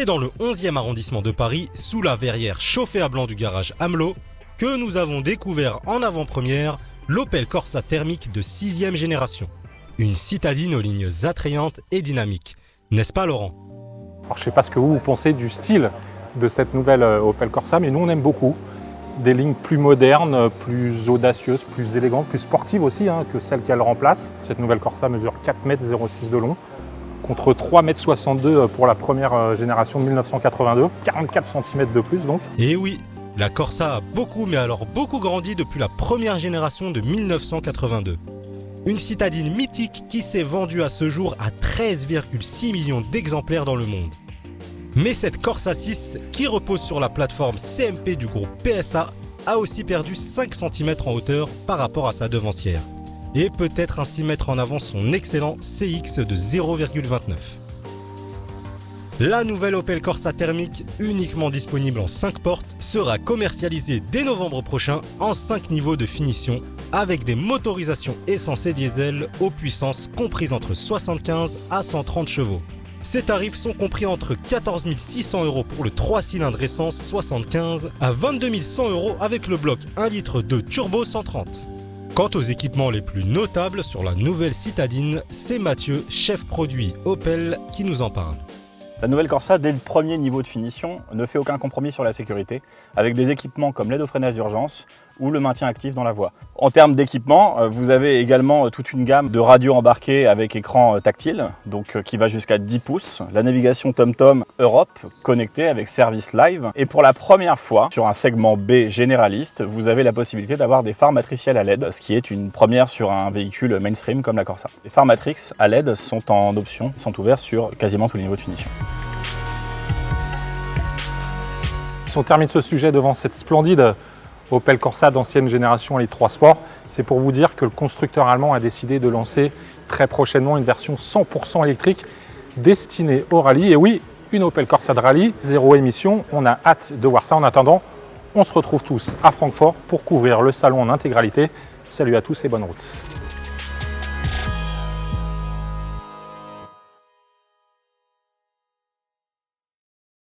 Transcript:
C'est dans le 11e arrondissement de Paris, sous la verrière chauffée à blanc du garage Amelot, que nous avons découvert en avant-première l'Opel Corsa thermique de 6e génération. Une citadine aux lignes attrayantes et dynamiques. N'est-ce pas Laurent? Alors, je ne sais pas ce que vous pensez du style de cette nouvelle Opel Corsa, mais nous on aime beaucoup. Des lignes plus modernes, plus audacieuses, plus élégantes, plus sportives aussi que celle qu'elle remplace. Cette nouvelle Corsa mesure 4,06 m de long, contre 3,62 m pour la première génération de 1982, 44 cm de plus donc. Et oui, la Corsa a beaucoup, mais alors beaucoup grandi depuis la première génération de 1982. Une citadine mythique qui s'est vendue à ce jour à 13,6 millions d'exemplaires dans le monde. Mais cette Corsa 6, qui repose sur la plateforme CMP du groupe PSA, a aussi perdu 5 cm en hauteur par rapport à sa devancière. Et peut-être ainsi mettre en avant son excellent CX de 0,29. La nouvelle Opel Corsa thermique, uniquement disponible en 5 portes, sera commercialisée dès novembre prochain en 5 niveaux de finition, avec des motorisations essence et diesel aux puissances comprises entre 75 à 130 chevaux. Ces tarifs sont compris entre 14 600 € pour le 3 cylindres essence 75 à 22 100 € avec le bloc 1 litre de turbo 130. Quant aux équipements les plus notables sur la nouvelle citadine, c'est Mathieu, chef produit Opel, qui nous en parle. La nouvelle Corsa, dès le premier niveau de finition, ne fait aucun compromis sur la sécurité, avec des équipements comme l'aide au freinage d'urgence ou le maintien actif dans la voie. En termes d'équipement, vous avez également toute une gamme de radios embarquées avec écran tactile, donc qui va jusqu'à 10 pouces, la navigation TomTom Europe connectée avec service live. Et pour la première fois, sur un segment B généraliste, vous avez la possibilité d'avoir des phares matriciels à LED, ce qui est une première sur un véhicule mainstream comme la Corsa. Les phares Matrix à LED sont en option, ils sont ouverts sur quasiment tous les niveaux de finition. Si on termine ce sujet devant cette splendide Opel Corsa d'ancienne génération Elite 3 Sport, c'est pour vous dire que le constructeur allemand a décidé de lancer très prochainement une version 100% électrique destinée au rallye. Et oui, une Opel Corsa de rallye, zéro émission, on a hâte de voir ça. En attendant, on se retrouve tous à Francfort pour couvrir le salon en intégralité. Salut à tous et bonne route.